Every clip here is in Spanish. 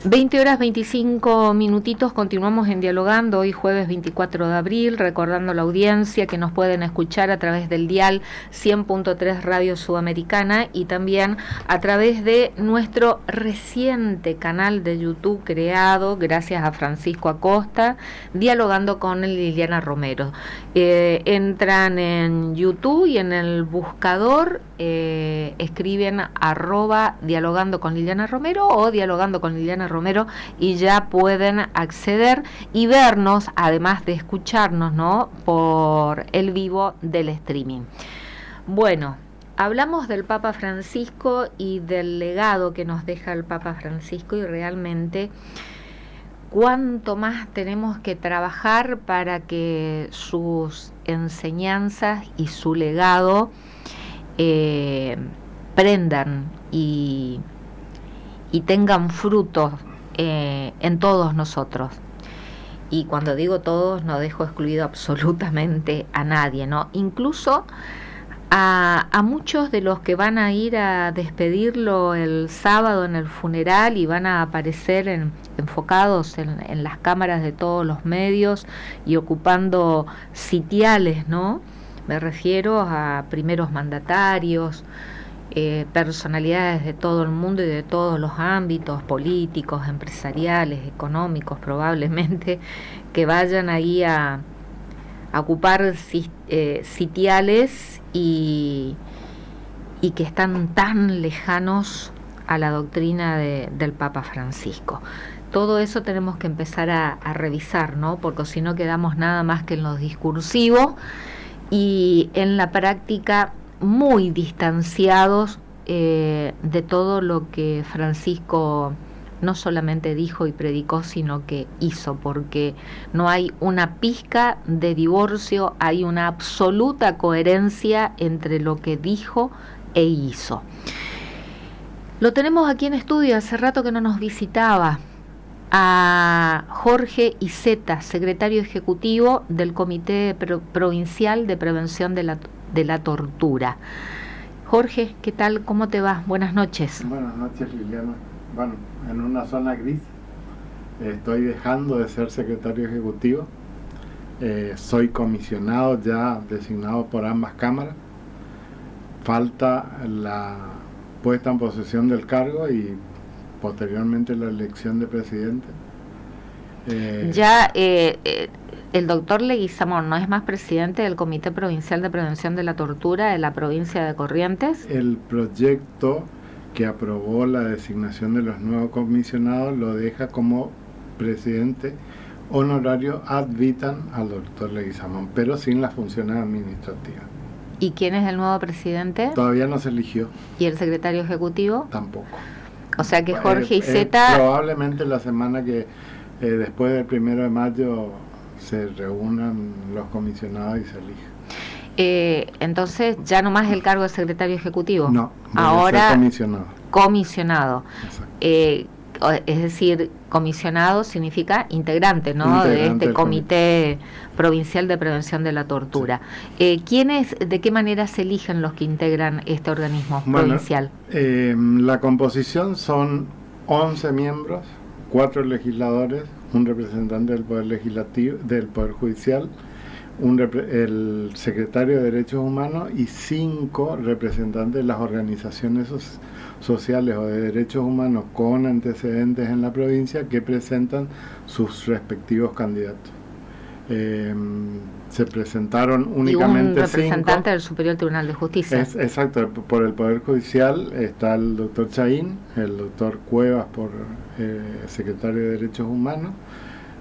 20 horas 25 minutitos, continuamos en Dialogando, hoy jueves 24 de abril, recordando a la audiencia que nos pueden escuchar a través del dial 100.3 Radio Sudamericana y también a través de nuestro reciente canal de YouTube creado, gracias a Francisco Acosta, Dialogando con Liliana Romero. Entran en YouTube y en el buscador escriben @dialogando con Liliana Romero o dialogando con Liliana Romero y ya pueden acceder y vernos, además de escucharnos, ¿no?, por el vivo del streaming. Bueno, hablamos del Papa Francisco y del legado que nos deja el Papa Francisco y realmente cuánto más tenemos que trabajar para que sus enseñanzas y su legado prendan y tengan frutos en todos nosotros. Y cuando digo todos, no dejo excluido absolutamente a nadie, ¿no? Incluso a muchos de los que van a ir a despedirlo el sábado en el funeral y van a aparecer enfocados en las cámaras de todos los medios y ocupando sitiales, ¿no? Me refiero a primeros mandatarios, personalidades de todo el mundo y de todos los ámbitos políticos, empresariales, económicos, probablemente, que vayan ahí a ocupar sitiales y que están tan lejanos a la doctrina del Papa Francisco. Todo eso tenemos que empezar a revisar, ¿no? Porque si no quedamos nada más que en lo discursivo y en la práctica muy distanciados de todo lo que Francisco no solamente dijo y predicó, sino que hizo, porque no hay una pizca de divorcio, hay una absoluta coherencia entre lo que dijo e hizo. Lo tenemos aquí en estudio, hace rato que no nos visitaba, a Jorge Iceta, secretario ejecutivo del Comité Provincial de Prevención de la Tortura. Jorge, ¿qué tal? ¿Cómo te va? Buenas noches. Buenas noches, Liliana. Bueno, en una zona gris. Estoy dejando de ser secretario ejecutivo. Soy comisionado ya designado por ambas cámaras. Falta la puesta en posesión del cargo y posteriormente la elección de presidente. El doctor Leguizamón no es más presidente del Comité Provincial de Prevención de la Tortura de la provincia de Corrientes. El proyecto que aprobó la designación de los nuevos comisionados lo deja como presidente honorario ad vitam al doctor Leguizamón, pero sin las funciones administrativas. ¿Y quién es el nuevo presidente? Todavía no se eligió. ¿Y el secretario ejecutivo? Tampoco. O sea que Jorge Iceta... probablemente la semana que después del 1 de mayo se reúnan los comisionados y se elijan. Entonces ya no más el cargo de secretario ejecutivo. No, ahora comisionado. Es decir, comisionado significa integrante, ¿no? De este Comité Provincial de Prevención de la Tortura. Sí. ¿De qué manera se eligen los que integran este organismo provincial? La composición son 11 miembros, 4 legisladores, un representante del Poder Legislativo, del Poder Judicial, el secretario de Derechos Humanos y 5 representantes de las organizaciones sociales o de derechos humanos con antecedentes en la provincia que presentan sus respectivos candidatos. Se presentaron únicamente 5. Y un representante del Superior Tribunal de Justicia. Exacto, por el Poder Judicial está el doctor Chaín, el doctor Cuevas por secretario de Derechos Humanos,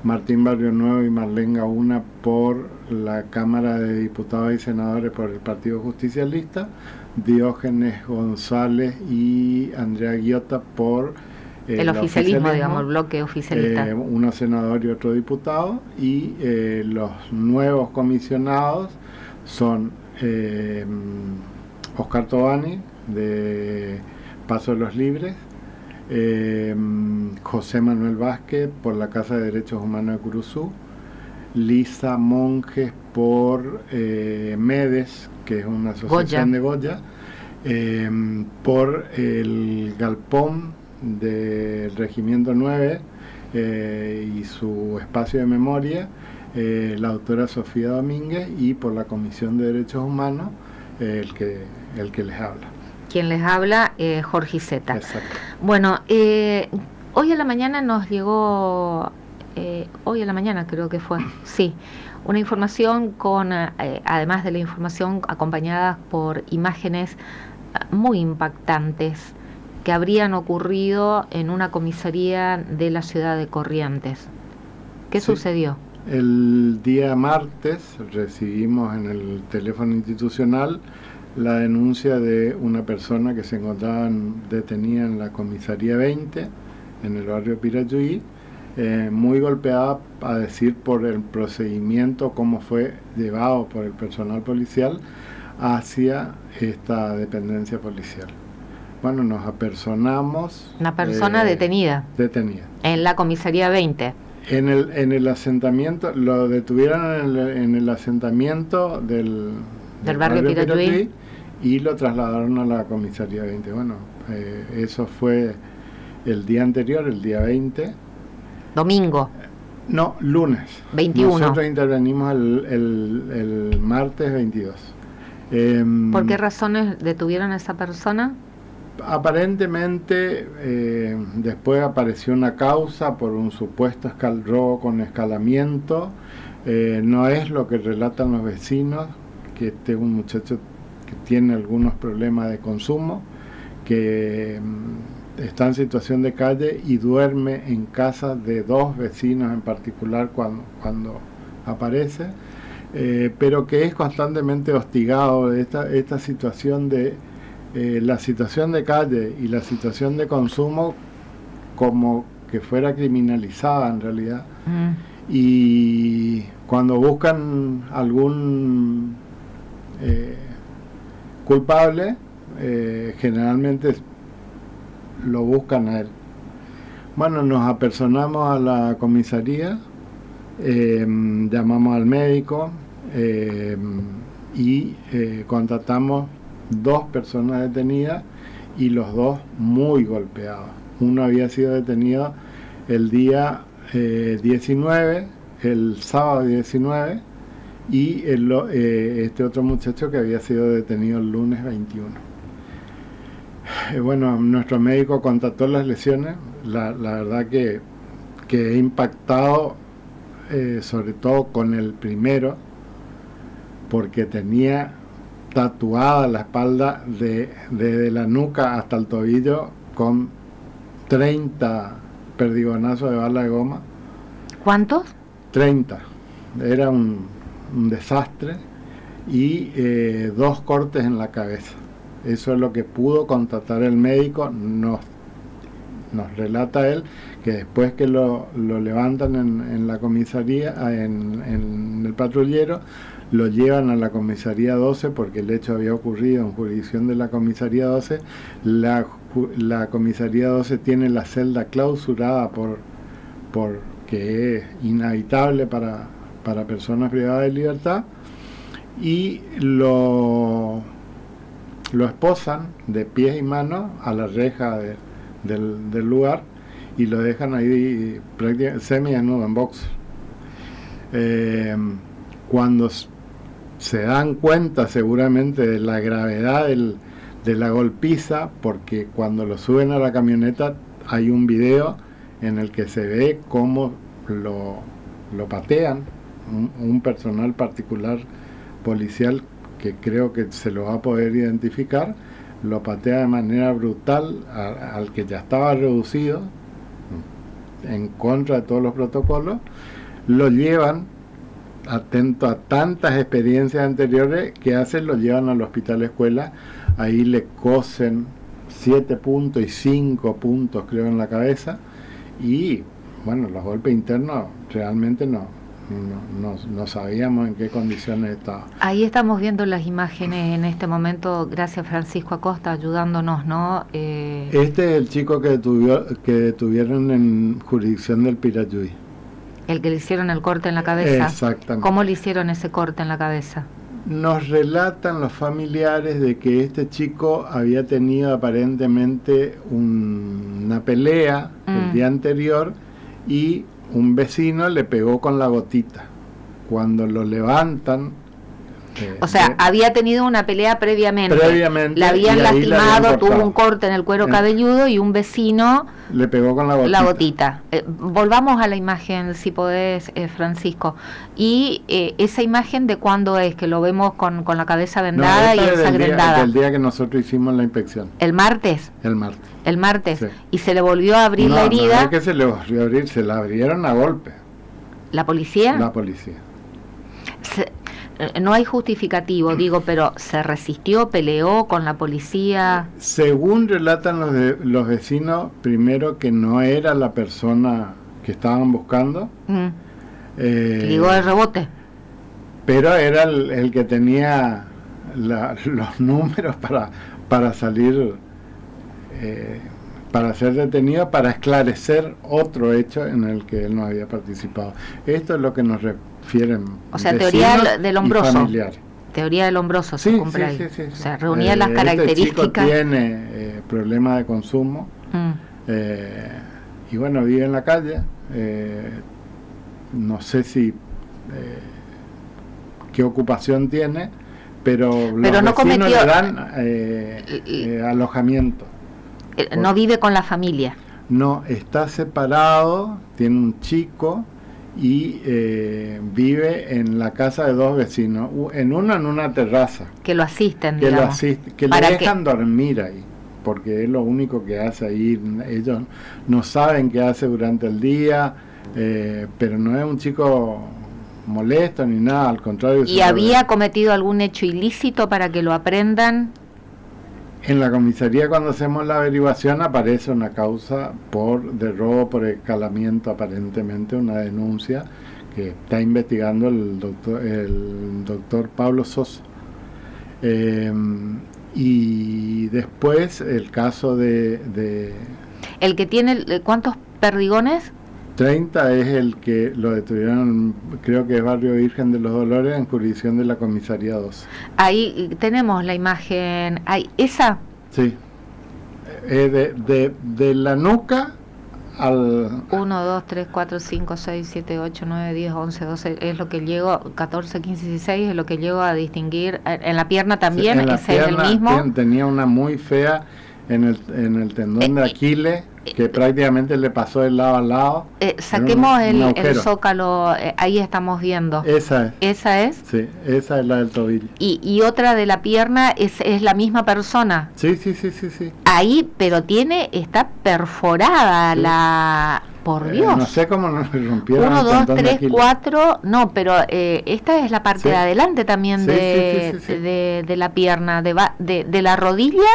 Martín Barrio Nuevo y Marlene Gauna por la Cámara de Diputados y Senadores por el Partido Justicialista, Diógenes González y Andrea Guiota por el oficialismo, digamos, el bloque oficialista. Uno senador y otro diputado, y los nuevos comisionados son Oscar Tobani de Paso de los Libres, José Manuel Vázquez por la Casa de Derechos Humanos de Curuzú, Lisa Monjes por MEDES, que es una asociación de Goya, por el Galpón del Regimiento 9 y su espacio de memoria, la doctora Sofía Domínguez, y por la Comisión de Derechos Humanos, el que les habla. Quien les habla, Jorge Zeta. Exacto. Bueno, hoy a la mañana nos llegó, hoy a la mañana creo que fue, sí, una información con, además de la información acompañada por imágenes muy impactantes que habrían ocurrido en una comisaría de la ciudad de Corrientes. ¿Qué sucedió? El día martes recibimos en el teléfono institucional la denuncia de una persona que se encontraba detenida en la comisaría 20, en el barrio Pirayuí, muy golpeada, a decir, por el procedimiento, cómo fue llevado por el personal policial hacia esta dependencia policial. Bueno, nos apersonamos. Una persona detenida. Detenida. En la comisaría 20. En el asentamiento, lo detuvieron en el asentamiento del barrio Pirayuí y lo trasladaron a la comisaría 20. Bueno, eso fue el día anterior, el día 20. Domingo. No, lunes. 21. Nosotros intervenimos el martes 22. ¿Por qué razones detuvieron a esa persona? Aparentemente, después apareció una causa por un supuesto robo con escalamiento. No es lo que relatan los vecinos, que este es un muchacho que tiene algunos problemas de consumo, que está en situación de calle y duerme en casa de dos vecinos en particular cuando aparece, pero que es constantemente hostigado. Esta situación de la situación de calle y la situación de consumo como que fuera criminalizada en realidad. Y cuando buscan algún culpable, generalmente lo buscan a él. Bueno, nos apersonamos a la comisaría, llamamos al médico y contratamos dos personas detenidas, y los dos muy golpeados. Uno había sido detenido el día 19, el sábado 19, y este otro muchacho que había sido detenido el lunes 21. Bueno, nuestro médico constató las lesiones. La verdad que he impactado, sobre todo con el primero, porque tenía tatuada la espalda desde la nuca hasta el tobillo con 30 perdigonazos de bala de goma. ¿Cuántos? 30. Era un desastre. Y 2 cortes en la cabeza. Eso es lo que pudo constatar el médico. Nos relata él que después que lo levantan en la comisaría, en el patrullero, lo llevan a la comisaría 12 porque el hecho había ocurrido en jurisdicción de la comisaría 12. La comisaría 12 tiene la celda clausurada porque es inhabitable para personas privadas de libertad, y lo esposan de pies y manos a la reja del lugar y lo dejan ahí prácticamente semi-desnudo, en boxer. Cuando se dan cuenta seguramente de la gravedad de la golpiza, porque cuando lo suben a la camioneta hay un video en el que se ve cómo lo patean, un personal particular policial que creo que se lo va a poder identificar, lo patea de manera brutal al que ya estaba reducido, en contra de todos los protocolos. Lo llevan, atento a tantas experiencias anteriores que hacen, lo llevan al hospital escuela. Ahí le cosen 7 puntos y 5 puntos creo en la cabeza, y bueno, los golpes internos realmente no sabíamos en qué condiciones estaba. Ahí estamos viendo las imágenes en este momento. Gracias, Francisco Acosta, ayudándonos, ¿no? Este es el chico que detuvieron en jurisdicción del Pirayuí. El que le hicieron el corte en la cabeza. Exactamente. ¿Cómo le hicieron ese corte en la cabeza? Nos relatan los familiares de que este chico había tenido aparentemente un una pelea el día anterior y un vecino le pegó con la gotita. Cuando lo levantan... o sea, había tenido una pelea previamente. La habían lastimado, tuvo un corte en el cuero cabelludo y un vecino le pegó con la gotita. Volvamos a la imagen, si podés, Francisco. Y esa imagen, ¿de cuándo es? Que lo vemos con la cabeza vendada y ensangrentada. Del día que nosotros hicimos la inspección. ¿El martes? El martes. Sí. ¿Y se le volvió a abrir la herida? No es que se le volvió a abrir, se la abrieron a golpe. ¿La policía? La policía. No hay justificativo, digo, pero ¿se resistió, peleó con la policía? Según relatan los vecinos, primero que no era la persona que estaban buscando. Ligó de rebote. Pero era el que tenía los números para salir, para ser detenido, para esclarecer otro hecho en el que él no había participado. Esto es lo que nos refieren. O sea, teoría del hombroso. Teoría del hombroso, se cumple ahí. Sí. O sea, reunía las características. Este chico tiene problemas de consumo y bueno, vive en la calle. No sé si qué ocupación tiene, pero los no vecinos le dan alojamiento. No vive con la familia. No, está separado, tiene un chico y vive en la casa de dos vecinos, en una terraza. Que lo asisten, que digamos. Que le dejan dormir ahí, porque es lo único que hace ahí. Ellos no saben qué hace durante el día, pero no es un chico molesto ni nada, al contrario. ¿Y había cometido algún hecho ilícito para que lo aprendan? En la comisaría, cuando hacemos la averiguación, aparece una causa de robo por escalamiento, aparentemente una denuncia que está investigando el doctor Pablo Sosa. Y después el caso de... ¿El que tiene cuántos perdigones? 30 es el que lo detuvieron, creo que es Barrio Virgen de los Dolores, en jurisdicción de la comisaría 2. Ahí tenemos la imagen, ¿esa? Sí, de la nuca al... 1, 2, 3, 4, 5, 6, 7, 8, 9, 10, 11, 12, es lo que llego, 14, 15, 16, es lo que llego a distinguir. En la pierna también, sí, ese es el mismo. Tenía una muy fea en el tendón de Aquiles, que prácticamente le pasó de lado a lado. Saquemos el zócalo, ahí estamos viendo. Esa es. ¿Esa es? Sí, esa es la del tobillo. Y otra de la pierna es la misma persona. Sí. Ahí, pero está perforada la... Por Dios. No sé cómo nos rompieron. 1, 2, 3, 4. No, pero esta es la parte de adelante también de la pierna, de la rodilla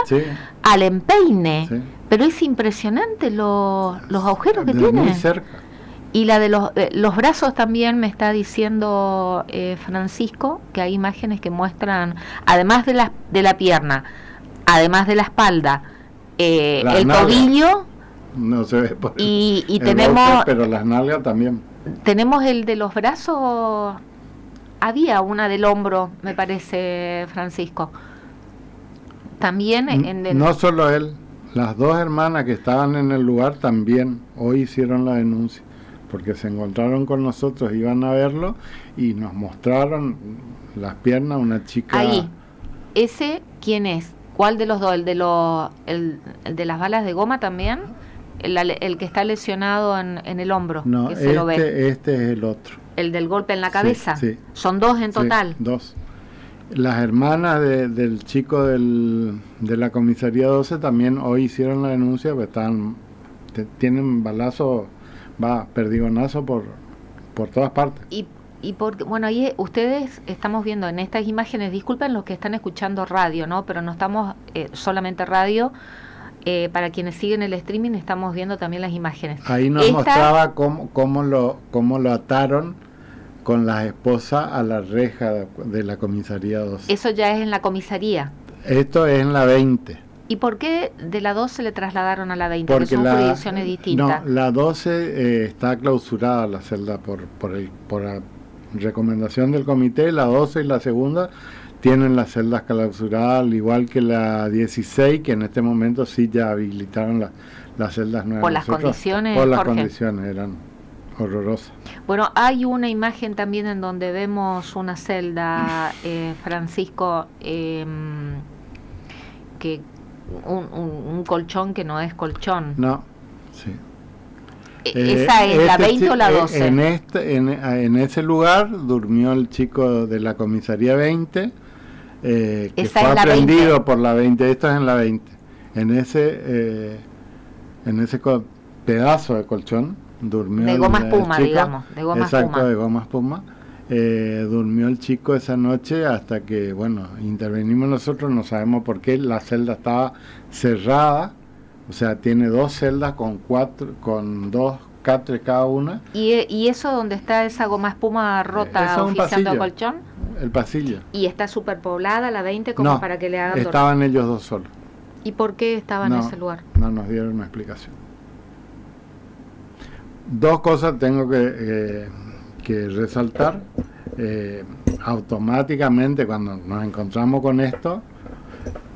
al empeine. Sí. Pero es impresionante los agujeros que tiene. Muy cerca. Y la de los brazos también me está diciendo Francisco, que hay imágenes que muestran, además de la pierna, además de la espalda, el tobillo. No se ve por y tenemos golpe, pero las nalgas también. Tenemos el de los brazos, había una del hombro, me parece, Francisco. También no solo él, las dos hermanas que estaban en el lugar también hoy hicieron la denuncia, porque se encontraron con nosotros, iban a verlo y nos mostraron las piernas, una chica. Ahí, ¿ese quién es? ¿Cuál de los dos? ¿El de las balas de goma también? El que está lesionado en el hombro. No, que se lo ve. Este es el otro. ¿El del golpe en la cabeza? Sí. ¿Son dos en total? Sí, dos. Las hermanas del chico de la comisaría 12 también hoy hicieron la denuncia, pues tienen balazo, perdigonazo por todas partes. Y porque, bueno, ahí ustedes estamos viendo en estas imágenes, disculpen los que están escuchando radio, ¿no? Pero no estamos solamente radio. Para quienes siguen el streaming estamos viendo también las imágenes. Ahí nos mostraba cómo lo ataron con las esposas a la reja de la comisaría 12. Eso ya es en la comisaría. Esto es en la 20. ¿Y por qué de la 12 le trasladaron a la 20? Porque son jurisdicciones distintas. No, la 12 está clausurada la celda por la recomendación del comité. La 12 y la segunda tienen las celdas clausuradas, al igual que la 16, que en este momento sí ya habilitaron las celdas nuevas. Por las condiciones, por las Jorge. condiciones, eran horrorosas. Bueno, hay una imagen también en donde vemos una celda, Francisco, que un colchón que no es colchón. No, sí. ¿Esa es la 20 o la 12? En ese lugar durmió el chico de la comisaría 20, que Esa fue es la aprendido 20. por la 20. Esto es en la 20. En ese pedazo de colchón durmió de goma el espuma, chico. digamos, de goma Exacto, espuma. de goma espuma. Durmió el chico esa noche hasta que, bueno, intervenimos nosotros, no sabemos por qué, la celda estaba cerrada, o sea, tiene 2 celdas con 2 catres cada una. ¿Y eso donde está esa goma espuma rota Eso es un oficiando pasillo, colchón? el pasillo. ¿Y está superpoblada la 20 como No, para que le hagan dormir? estaban ellos 2 solos. ¿Y por qué estaba en ese lugar? No nos dieron una explicación. 2 cosas tengo que resaltar. Automáticamente cuando nos encontramos con esto,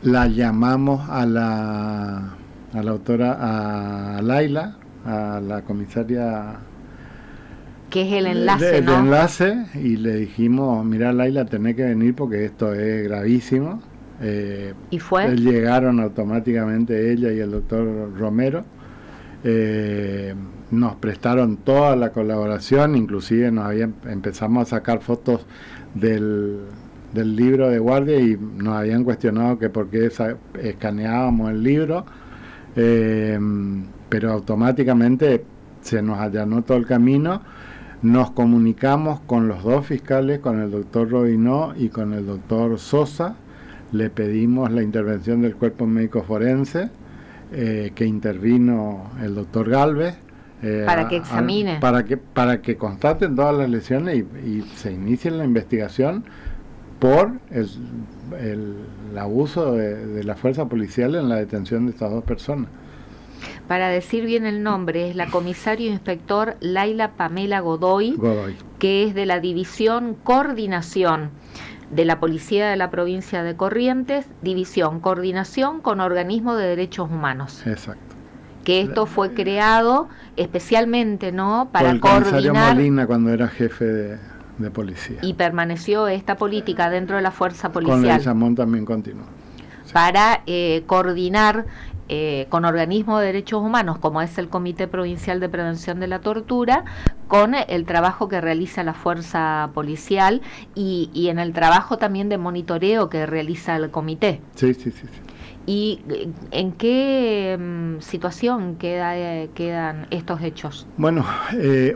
la llamamos a la autora, a Laila, a la comisaria, Que es el enlace, de ¿no? enlace, y le dijimos, mira Laila, tenés que venir porque esto es gravísimo. ¿Y fue? Llegaron automáticamente ella y el doctor Romero. Nos prestaron toda la colaboración, inclusive empezamos a sacar fotos del libro de guardia y nos habían cuestionado que por qué escaneábamos el libro, pero automáticamente se nos allanó todo el camino. Nos comunicamos con los 2 fiscales, con el doctor Robinó y con el doctor Sosa. Le pedimos la intervención del cuerpo médico forense, que intervino el doctor Galvez, para que examine, para que constaten todas las lesiones y se inicie la investigación por el abuso de la fuerza policial en la detención de estas 2 personas. Para decir bien el nombre, es la comisario inspector Laila Pamela Godoy, que es de la División Coordinación de la Policía de la Provincia de Corrientes, División Coordinación con Organismo de Derechos Humanos. Exacto. Que esto fue creado especialmente, ¿no?, para por el comisario coordinar. Molina cuando era jefe de policía. Y permaneció esta política dentro de la fuerza policial. Con Leguizamón también continuó. Sí. Para coordinar con organismos de derechos humanos, como es el Comité Provincial de Prevención de la Tortura, con el trabajo que realiza la fuerza policial y en el trabajo también de monitoreo que realiza el comité. Sí. ¿Y en qué situación quedan estos hechos? Bueno,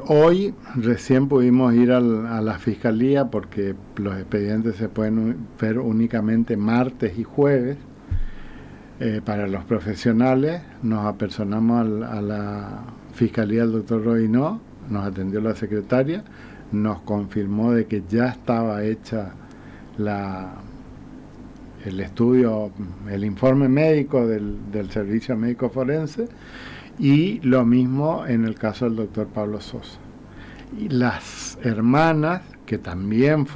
hoy recién pudimos ir a la fiscalía porque los expedientes se pueden ver únicamente martes y jueves. Para los profesionales nos apersonamos a la fiscalía del doctor Robinó, nos atendió la secretaria, nos confirmó de que ya estaba hecha el estudio, el informe médico del servicio médico forense, y lo mismo en el caso del doctor Pablo Sosa. Y las hermanas que también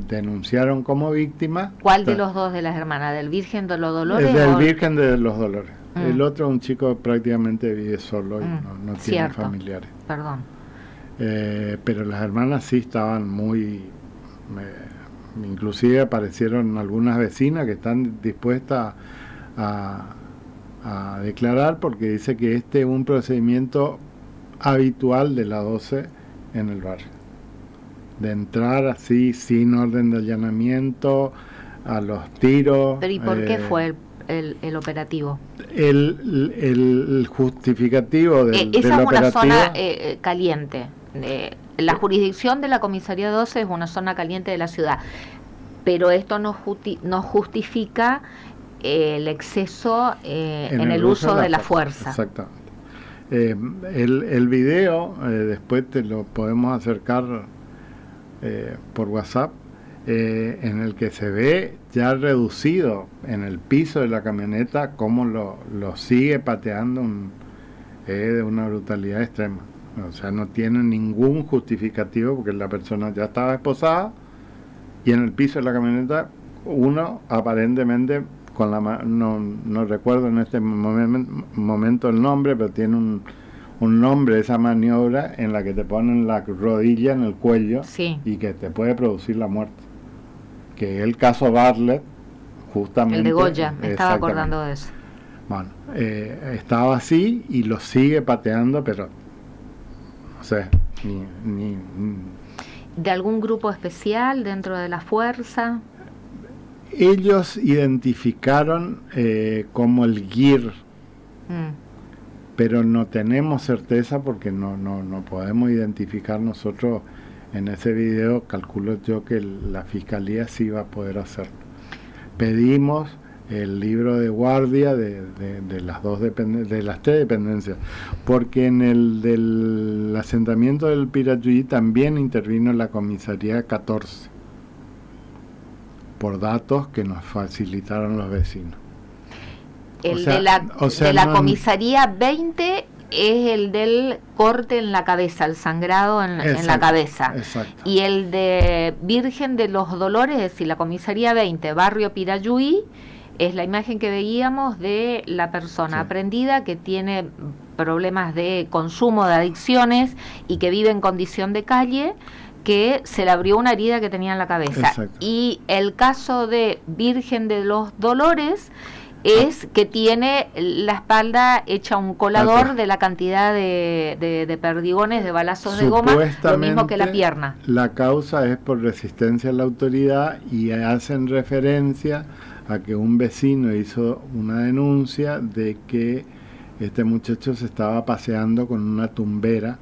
denunciaron como víctimas. ¿Cuál de los 2 de las hermanas? ¿Del Virgen de los Dolores? Del Virgen de los Dolores. Mm. El otro, un chico prácticamente vive solo y no tiene familiares. Perdón. Pero las hermanas sí estaban muy... inclusive aparecieron algunas vecinas que están dispuestas a declarar porque dice que este es un procedimiento habitual de la 12 en el barrio. De entrar así, sin orden de allanamiento, a los tiros. ¿Pero y por qué fue el operativo? El justificativo del esa es operativo. Una zona caliente. La jurisdicción de la comisaría 12 es una zona caliente de la ciudad. Pero esto no justifica el exceso en el uso de la fuerza. Exactamente. El video, después te lo podemos acercar por WhatsApp, en el que se ve ya reducido en el piso de la camioneta cómo lo sigue pateando, de una brutalidad extrema. O sea, no tiene ningún justificativo porque la persona ya estaba esposada y en el piso de la camioneta uno aparentemente con no recuerdo en este momento el nombre, pero tiene un nombre esa maniobra en la que te ponen la rodilla en el cuello, sí, y que te puede producir la muerte, que es el caso Bartlett, justamente. el de Goya, me estaba acordando de eso. Bueno, estaba así y lo sigue pateando, pero no sé, ni ¿De algún grupo especial dentro de la fuerza? ellos identificaron como el GIR, pero no tenemos certeza porque no podemos identificar nosotros en ese video. Calculo yo que la fiscalía sí va a poder hacerlo. Pedimos el libro de guardia de las tres dependencias, porque en el del asentamiento del Pirayuí también intervino la comisaría 14 por datos que nos facilitaron los vecinos. El de la comisaría 20 es el del corte en la cabeza, el sangrado en la cabeza. Exacto. Y el de Virgen de los Dolores, es decir, la comisaría 20, barrio Pirayuí, es la imagen que veíamos de la persona aprendida que tiene problemas de consumo, de adicciones y que vive en condición de calle, que se le abrió una herida que tenía en la cabeza. Exacto. Y el caso de Virgen de los Dolores es que tiene la espalda hecha un colador de la cantidad de perdigones, de balazos de goma, lo mismo que la pierna. La causa es por resistencia a la autoridad y hacen referencia a que un vecino hizo una denuncia de que este muchacho se estaba paseando con una tumbera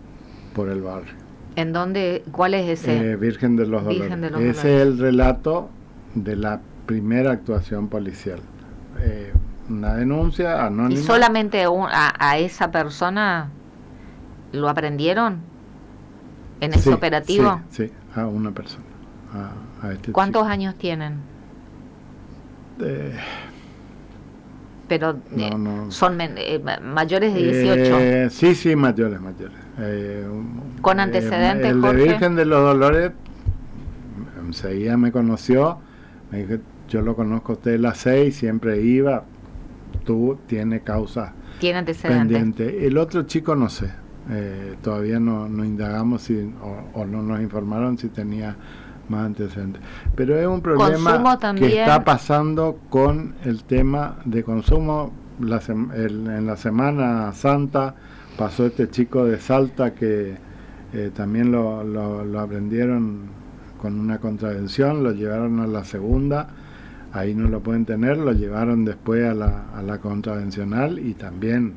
por el barrio. ¿En dónde? ¿Cuál es ese? Virgen de los Dolores. Ese es el relato de la primera actuación policial. Una denuncia anónima. ¿Y solamente a esa persona lo aprendieron en ese operativo? Sí, a una persona. A este ¿Cuántos chico. años tienen? Pero son mayores de 18. Sí, mayores. ¿Con antecedentes, el Jorge? de Virgen de los Dolores enseguida me conoció, me dijo: yo lo conozco a usted de las 6, siempre iba, tiene causa pendiente. El otro chico no sé, todavía no indagamos o no nos informaron si tenía más antecedentes. Pero es un problema que está pasando con el tema de consumo. En la Semana Santa pasó este chico de Salta que también lo aprendieron con una contravención, lo llevaron a la segunda, ahí no lo pueden tener, lo llevaron después a la contravencional y también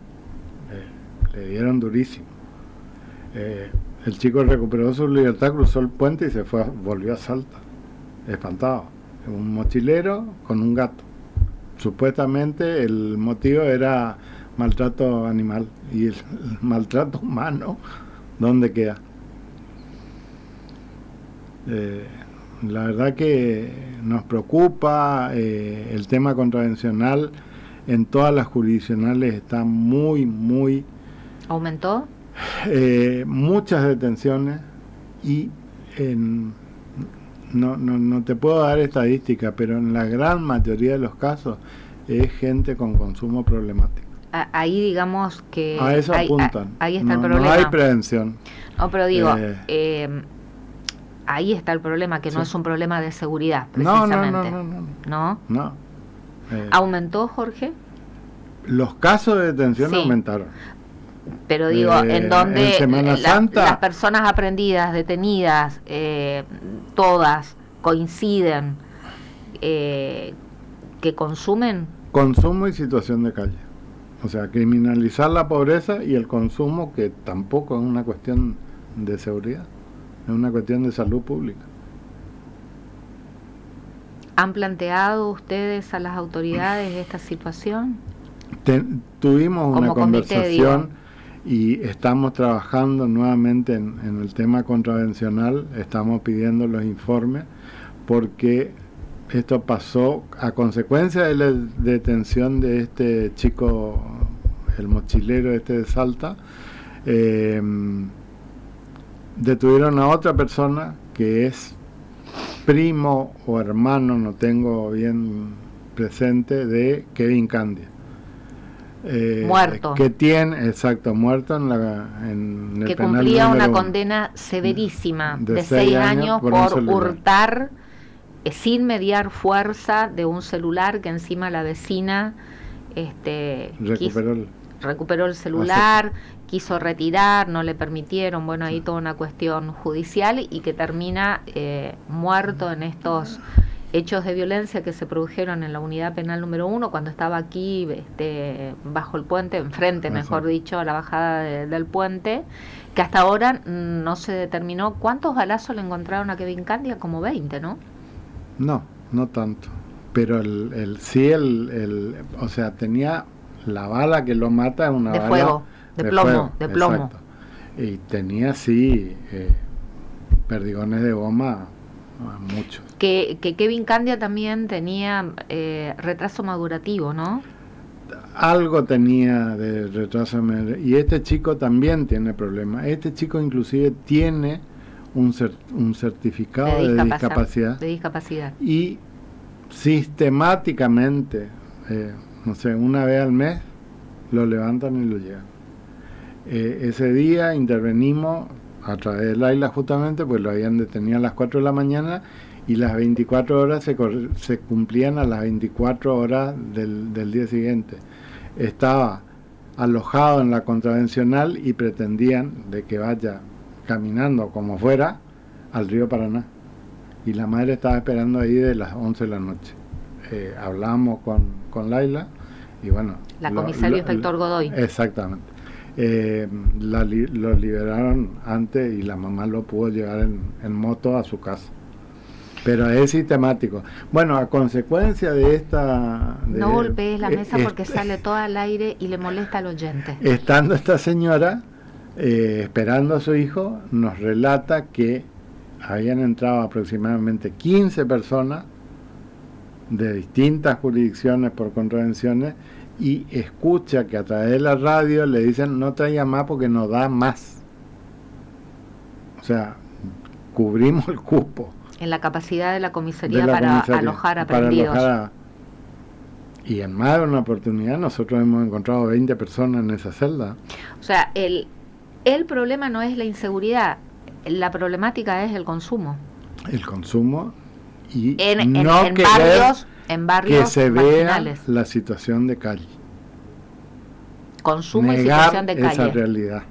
le dieron durísimo. El chico recuperó su libertad, cruzó el puente y volvió a Salta, espantado. Un mochilero con un gato. Supuestamente el motivo era maltrato animal, y el maltrato humano, ¿dónde queda? La verdad que nos preocupa el tema contravencional. En todas las jurisdiccionales está muy... ¿Aumentó? Muchas detenciones y no te puedo dar estadística, pero en la gran mayoría de los casos es gente con consumo problemático. Ahí digamos que... A eso apuntan. Ahí está el problema. No hay prevención. No, pero digo... ahí está el problema, que no es un problema de seguridad, precisamente. No. ¿Aumentó, Jorge? Los casos de detención aumentaron. Pero digo, en donde las personas aprendidas, detenidas, todas coinciden que consumen. Consumo y situación de calle. O sea, criminalizar la pobreza y el consumo, que tampoco es una cuestión de seguridad, es una cuestión de salud pública. ¿Han planteado ustedes a las autoridades esta situación? Tuvimos una conversación y estamos trabajando nuevamente en el tema contravencional. Estamos pidiendo los informes porque esto pasó a consecuencia de la detención de este chico, el mochilero de Salta. Detuvieron a otra persona que es primo o hermano, no tengo bien presente, de Kevin Candia. Muerto. Que tiene, exacto, muerto en el que penal cumplía una número 1. condena severísima De de 6 años un por celular. hurtar sin mediar fuerza de un celular que encima la vecina recuperó el celular, quiso retirar, no le permitieron, bueno, ahí toda una cuestión judicial y que termina muerto en estos hechos de violencia que se produjeron en la unidad penal número 1 cuando estaba aquí bajo el puente, enfrente, mejor dicho, a la bajada del puente, que hasta ahora no se determinó cuántos balazos le encontraron a Kevin Candia, como 20, ¿no? No tanto, pero o sea, tenía la bala que lo mata, es una de bala fuego, de plomo. Exacto. Y tenía perdigones de goma, muchos. Que Kevin Candia también tenía retraso madurativo, ¿no? Algo tenía de retraso madurativo. Y este chico también tiene problemas. Este chico inclusive tiene un certificado de discapacidad. Y sistemáticamente, no sé, una vez al mes, lo levantan y lo llevan. Ese día intervenimos a través de Laila justamente, pues lo habían detenido a las 4 de la mañana y las 24 horas se cumplían a las 24 horas del día siguiente. Estaba alojado en la contravencional y pretendían de que vaya caminando como fuera al río Paraná. Y la madre estaba esperando ahí de las 11 de la noche. Hablamos con Laila y bueno... La comisario inspector Godoy. Exactamente. Lo liberaron antes y la mamá lo pudo llevar en moto a su casa. Pero es sistemático. Bueno, a consecuencia de esta... No golpees la mesa porque sale todo al aire y le molesta al oyente. Estando esta señora esperando a su hijo, nos relata que habían entrado aproximadamente 15 personas de distintas jurisdicciones por contravenciones y escucha que a través de la radio le dicen no traiga más porque no da más. O sea, cubrimos el cupo. En la capacidad de la comisaría para alojar a prendidos. Y en más de una oportunidad nosotros hemos encontrado 20 personas en esa celda. O sea, el problema no es la inseguridad, la problemática es el consumo. El consumo y en barrios que se vea marginales. La situación de calle. Consumo y situación de calle. Esa realidad,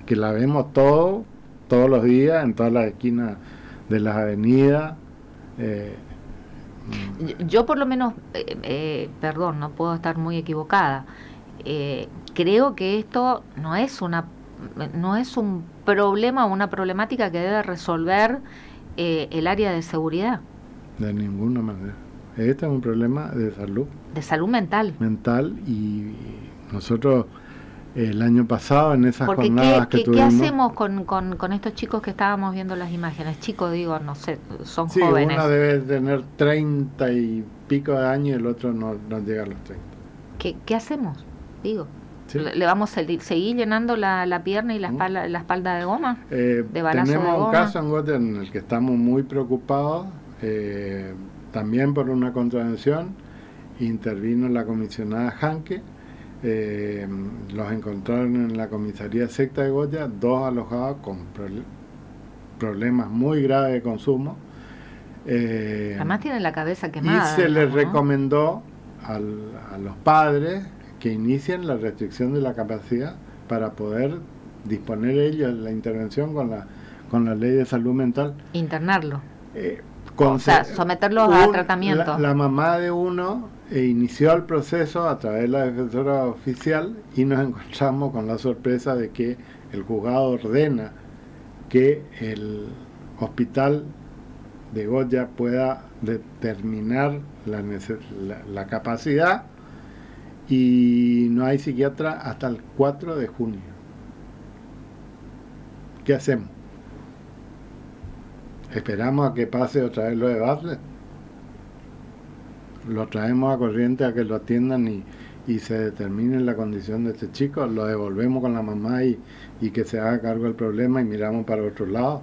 que la vemos todos los días en todas las esquinas de las avenidas. Yo por lo menos, perdón, no puedo estar muy equivocada, creo que esto no es un problema o una problemática que debe resolver el área de seguridad. De ninguna manera. Este es un problema de salud. De salud mental. Y nosotros el año pasado en esas porque jornadas que tuvimos... ¿Qué hacemos con estos chicos que estábamos viendo las imágenes? Chicos, digo, no sé, son jóvenes. Uno debe tener 30 y pico de años y el otro no llega a los 30. ¿Qué hacemos? Digo, ¿sí? ¿Le vamos a seguir llenando la pierna y la espalda de goma? ¿De balazo de goma? Tenemos un caso en Goya en el que estamos muy preocupados, también por una contravención. Intervino la comisionada Janke. Los encontraron en la comisaría secta de Goya, 2 alojados con problemas muy graves de consumo. Además tienen la cabeza quemada. Y se les recomendó a los padres que inicien la restricción de la capacidad para poder disponer ellos la intervención con la ley de salud mental. Internarlo. O sea, someterlos a tratamiento. La mamá de uno inició el proceso a través de la defensora oficial y nos encontramos con la sorpresa de que el juzgado ordena que el hospital de Goya pueda determinar la capacidad y no hay psiquiatra hasta el 4 de junio. ¿Qué hacemos? ¿Esperamos a que pase otra vez lo de Bartlett? ¿Lo traemos a corriente a que lo atiendan y se determine la condición de este chico? ¿Lo devolvemos con la mamá y que se haga cargo del problema y miramos para otro lado?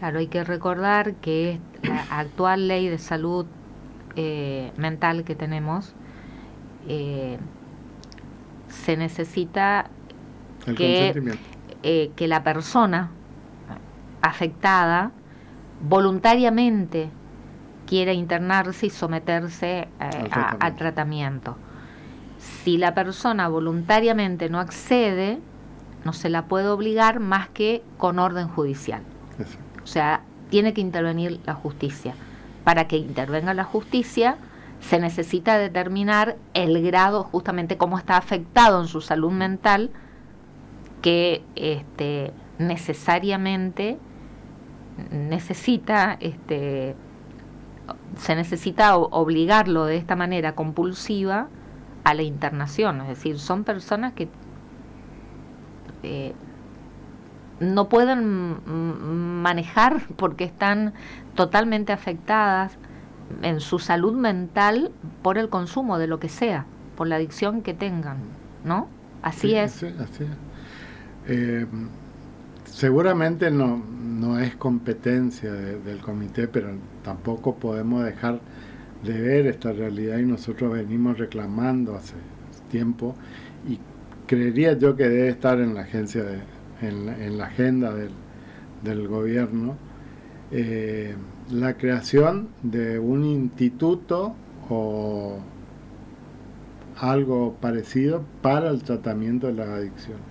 Claro, hay que recordar que la actual ley de salud mental que tenemos, se necesita que la persona afectada voluntariamente quiera internarse y someterse al tratamiento. Si la persona voluntariamente no accede, no se la puede obligar más que con orden judicial. Exacto. O sea, tiene que intervenir la justicia. Para que intervenga la justicia, se necesita determinar el grado, justamente cómo está afectado en su salud mental, que necesariamente se necesita obligarlo de esta manera compulsiva a la internación. Es decir, son personas que no pueden manejar porque están totalmente afectadas en su salud mental por el consumo de lo que sea, por la adicción que tengan, ¿no? Así sí, es. Sí, así es. Seguramente no es competencia del comité, pero tampoco podemos dejar de ver esta realidad, y nosotros venimos reclamando hace tiempo, y creería yo que debe estar en la agencia en la agenda del gobierno, la creación de un instituto o algo parecido para el tratamiento de las adicciones.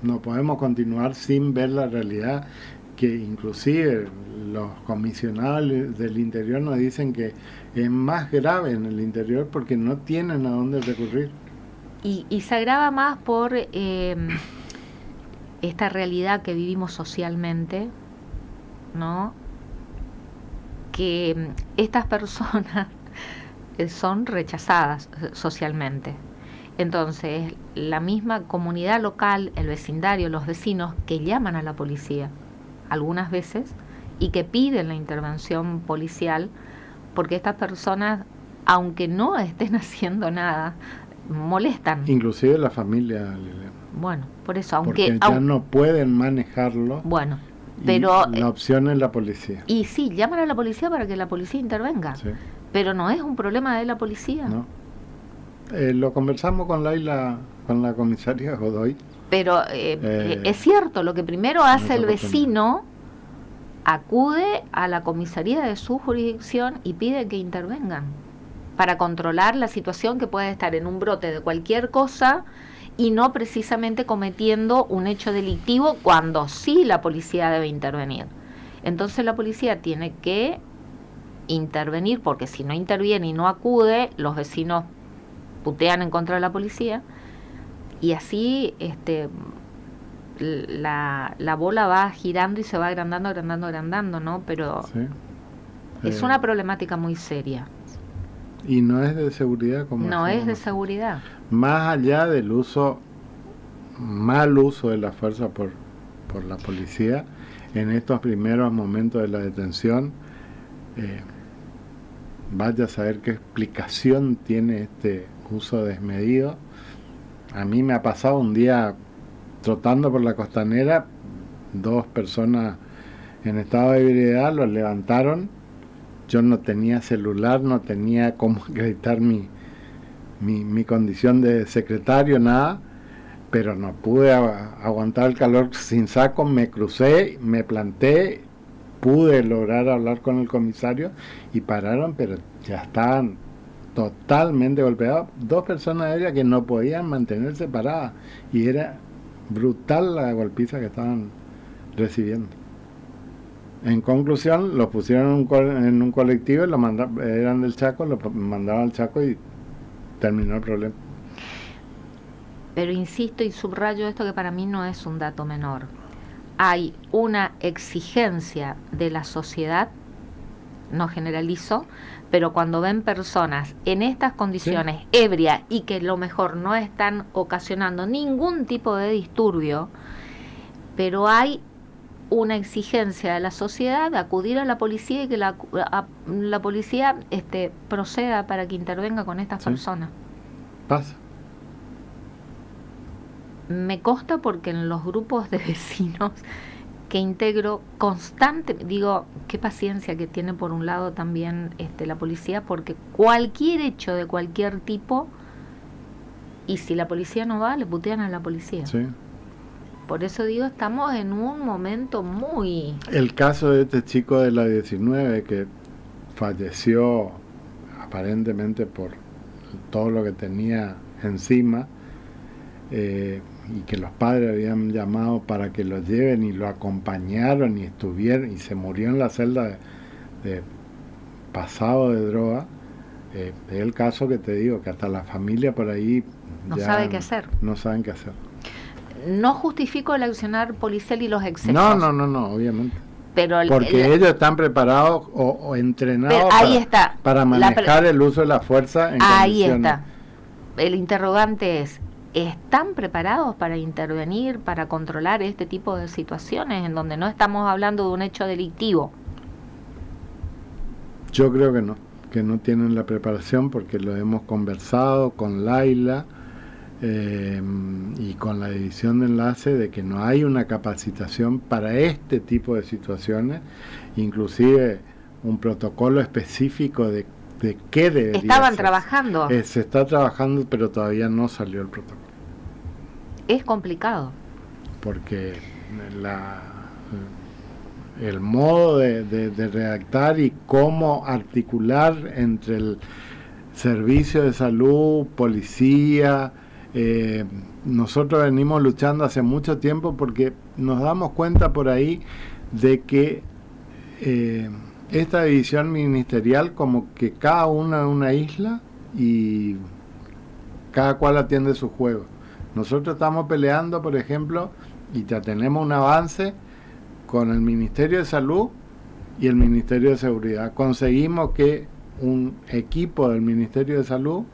No podemos continuar sin ver la realidad, que inclusive los comisionados del interior nos dicen que es más grave en el interior porque no tienen a dónde recurrir. Y se agrava más por esta realidad que vivimos socialmente, ¿no? Que estas personas son rechazadas socialmente. Entonces, la misma comunidad local, el vecindario, los vecinos, que llaman a la policía algunas veces y que piden la intervención policial, porque estas personas, aunque no estén haciendo nada, molestan. Inclusive la familia, Liliana. Bueno, por eso, aunque ya no pueden manejarlo. Bueno, pero la opción es la policía. Y sí, llaman a la policía para que la policía intervenga. Sí. Pero no es un problema de la policía. No. Lo conversamos con Laila, con la comisaria Godoy. Pero es cierto, lo que primero hace el vecino, acude a la comisaría de su jurisdicción y pide que intervengan para controlar la situación, que puede estar en un brote de cualquier cosa y no precisamente cometiendo un hecho delictivo, cuando sí la policía debe intervenir. Entonces la policía tiene que intervenir, porque si no interviene y no acude, los vecinos putean en contra de la policía, y así la bola va girando y se va agrandando, ¿no? Pero sí. Es una problemática muy seria. Y no es de seguridad, como no es de seguridad. Más allá del mal uso de la fuerza por la policía en estos primeros momentos de la detención, vaya a saber qué explicación tiene este uso desmedido. A mí me ha pasado un día trotando por la Costanera, 2 personas en estado de ebriedad, los levantaron. Yo no tenía celular, no tenía cómo acreditar mi condición de secretario, nada, pero no pude aguantar el calor sin saco, me crucé, me planté, pude lograr hablar con el comisario y pararon, pero ya estaban totalmente golpeados. 2 personas ebrias que no podían mantenerse paradas, y era brutal la golpiza que estaban recibiendo. En conclusión, los pusieron en un colectivo, eran del Chaco, los mandaron al Chaco y terminó el problema. Pero insisto y subrayo esto, que para mí no es un dato menor. Hay una exigencia de la sociedad, no generalizo, pero cuando ven personas en estas condiciones, sí, ebrias, y que lo mejor no están ocasionando ningún tipo de disturbio, pero hay una exigencia de la sociedad de acudir a la policía y que la policía proceda para que intervenga con estas personas. Pasa. Me consta porque en los grupos de vecinos que integro constante, digo, qué paciencia que tiene por un lado también la policía, porque cualquier hecho de cualquier tipo, y si la policía no va, le putean a la policía. Sí. Por eso digo, estamos en un momento muy... El caso de este chico de la 19 que falleció aparentemente por todo lo que tenía encima, y que los padres habían llamado para que lo lleven y lo acompañaron y estuvieron, y se murió en la celda de pasado de droga. Es el caso que te digo, que hasta la familia por ahí no ya sabe qué hacer. No saben qué hacer. No justifico el accionar policial y los excesos. No, obviamente. Pero porque ellos están preparados o entrenados para manejar el uso de la fuerza en ahí condiciones. Está. El interrogante es, ¿están preparados para intervenir, para controlar este tipo de situaciones en donde no estamos hablando de un hecho delictivo? Yo creo que no tienen la preparación, porque lo hemos conversado con Laila y con la división de enlace, de que no hay una capacitación para este tipo de situaciones, inclusive un protocolo específico de qué debería Estaban ser. Trabajando. Se está trabajando, pero todavía no salió el protocolo. Es complicado. Porque el modo de redactar y cómo articular entre el servicio de salud, policía, nosotros venimos luchando hace mucho tiempo, porque nos damos cuenta por ahí de que esta división ministerial, como que cada una es una isla y cada cual atiende su juego. Nosotros estamos peleando, por ejemplo, y ya tenemos un avance con el Ministerio de Salud y el Ministerio de Seguridad. Conseguimos que un equipo del Ministerio de Salud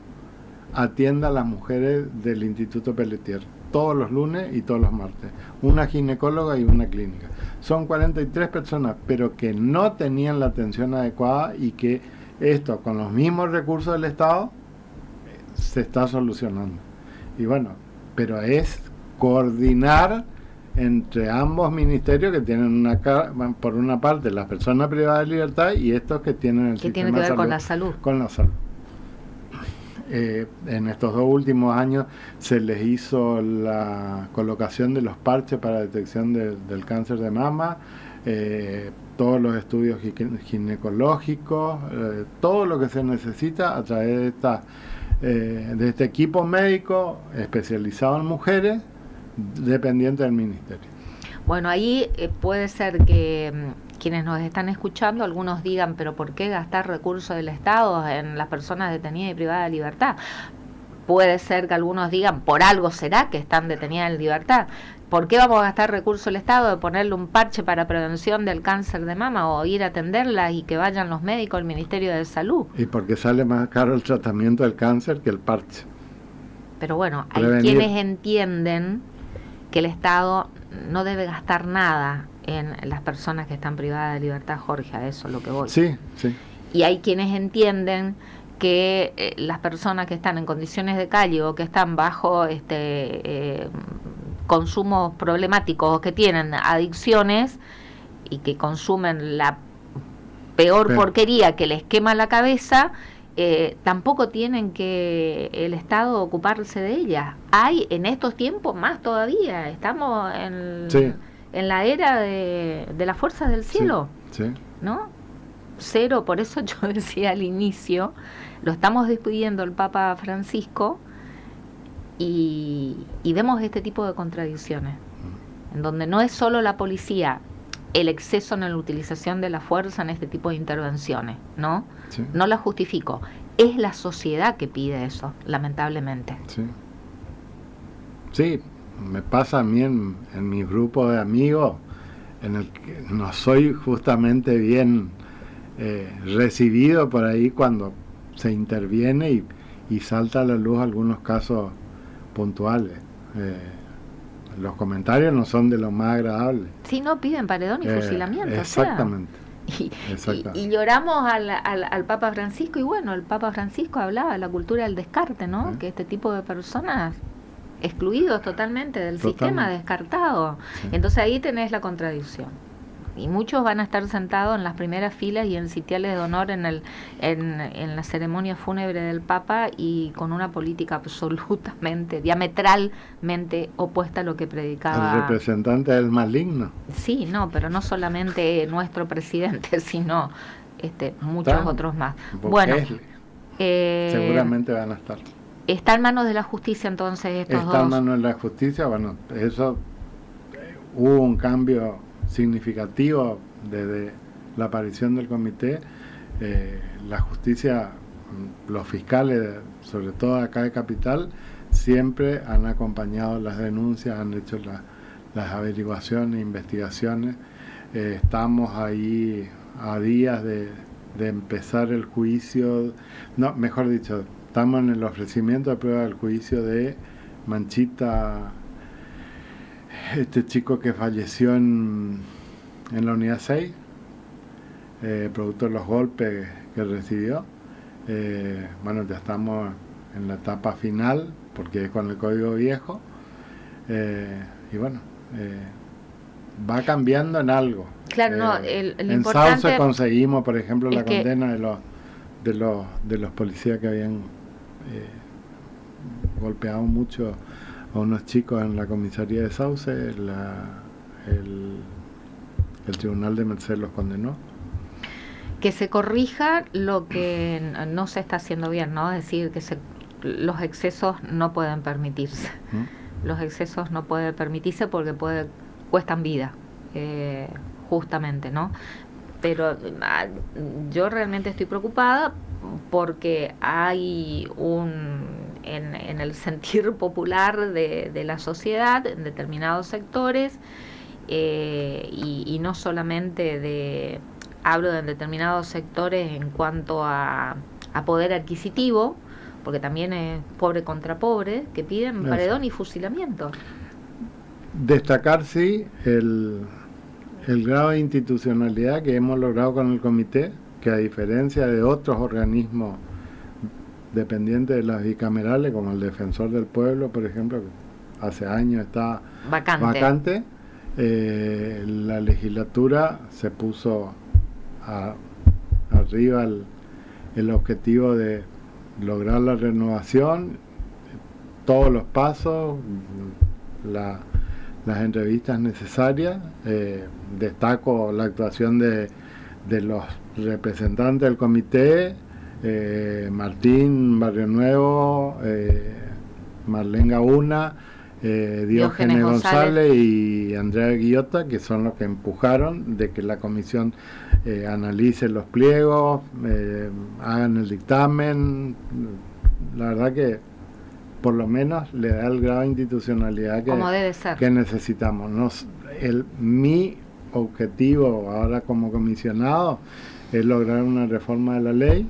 atienda a las mujeres del Instituto Pelletier todos los lunes y todos los martes. Una ginecóloga y una clínica. Son 43 personas, pero que no tenían la atención adecuada, y que esto, con los mismos recursos del Estado, se está solucionando. Y bueno, pero es coordinar entre ambos ministerios, que tienen por una parte las personas privadas de libertad y estos que tienen el sistema de salud. ¿Qué tiene que ver con la salud? Con la salud. En estos 2 últimos años se les hizo la colocación de los parches para detección del cáncer de mama, todos los estudios ginecológicos, todo lo que se necesita a través de este equipo médico especializado en mujeres, dependiente del ministerio. Bueno, ahí puede ser que quienes nos están escuchando, algunos digan, pero ¿por qué gastar recursos del Estado en las personas detenidas y privadas de libertad? Puede ser que algunos digan, por algo será que están detenidas en libertad. ¿Por qué vamos a gastar recursos del Estado de ponerle un parche para prevención del cáncer de mama, o ir a atenderlas y que vayan los médicos al Ministerio de Salud? Y porque sale más caro el tratamiento del cáncer que el parche. Pero bueno, hay Prevenir. quienes entienden que el Estado no debe gastar nada en las personas que están privadas de libertad, Jorge, a eso es lo que voy. Sí. Y hay quienes entienden que las personas que están en condiciones de calle o que están bajo consumos problemáticos o que tienen adicciones y que consumen la peor porquería que les quema la cabeza, tampoco tienen que el Estado ocuparse de ellas. Hay en estos tiempos más todavía, estamos en la era de las fuerzas del cielo, ¿no? Cero, por eso yo decía al inicio, lo estamos despidiendo el Papa Francisco, y vemos este tipo de contradicciones, en donde no es solo la policía, el exceso en la utilización de la fuerza en este tipo de intervenciones, ¿no? Sí. No la justifico, es la sociedad que pide eso, lamentablemente. Sí, me pasa a mí en mi grupo de amigos, en el que no soy justamente bien recibido por ahí cuando se interviene y salta a la luz algunos casos puntuales. Los comentarios no son de lo más agradables. Sí, no piden paredón y fusilamiento. Exactamente. Y lloramos al Papa Francisco, y bueno, el Papa Francisco hablaba de la cultura del descarte, ¿no? Que este tipo de personas excluidos totalmente del sistema, descartados. Sí. Entonces ahí tenés la contradicción. Y muchos van a estar sentados en las primeras filas y en sitiales de honor en la ceremonia fúnebre del Papa, y con una política absolutamente, diametralmente opuesta a lo que predicaba. El representante del maligno. Sí, no, pero no solamente nuestro presidente, sino muchos otros más. Bueno, seguramente van a estar. ¿Está en manos de la justicia entonces estos dos? Está en manos de la justicia, bueno, eso hubo un cambio significativo desde la aparición del comité. La justicia, los fiscales, sobre todo acá de Capital, siempre han acompañado las denuncias, han hecho las averiguaciones, investigaciones. Estamos ahí a días de empezar el juicio, no, mejor dicho, estamos en el ofrecimiento de prueba del juicio de Manchita, este chico que falleció en la unidad 6, producto de los golpes que recibió. Bueno, ya estamos en la etapa final, porque es con el código viejo, y bueno, va cambiando en algo. Claro, no, el en Sauce conseguimos, por ejemplo, la condena de los policías que habían golpeado mucho a unos chicos en la comisaría de Sauce. El tribunal de Merced los condenó. Que se corrija lo que no se está haciendo bien, ¿no? Es decir, que los excesos no pueden permitirse. Los excesos no pueden permitirse porque cuestan vida, justamente, ¿no? Pero yo realmente estoy preocupada porque hay en el sentir popular de la sociedad, en determinados sectores, y no solamente hablo de determinados sectores en cuanto a poder adquisitivo, porque también es pobre contra pobre, que piden paredón y fusilamiento. Destacar, sí, el grado de institucionalidad que hemos logrado con el comité, que a diferencia de otros organismos dependientes de las bicamerales, como el Defensor del Pueblo, por ejemplo, que hace años está vacante, la legislatura se puso arriba el objetivo de lograr la renovación, todos los pasos, las entrevistas necesarias. Destaco la actuación de los representantes del comité, Martín Barrio Nuevo, Marlene Gauna, Diógenes González y Andrea Guillota, que son los que empujaron de que la comisión analice los pliegos, hagan el dictamen. La verdad que por lo menos le da el grado de institucionalidad que necesitamos. Mi objetivo ahora como comisionado es lograr una reforma de la ley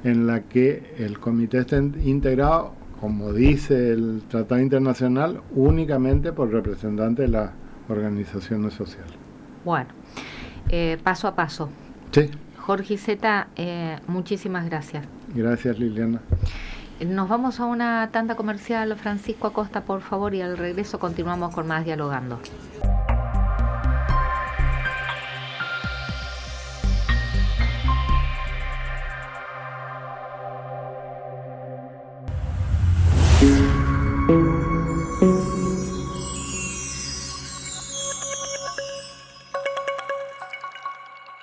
en la que el comité esté integrado, como dice el Tratado Internacional, únicamente por representantes de las organizaciones sociales. Bueno, paso a paso. Sí. Jorge Zeta, muchísimas gracias. Gracias, Liliana. Nos vamos a una tanda comercial. Francisco Acosta, por favor, y al regreso continuamos con más Dialogando.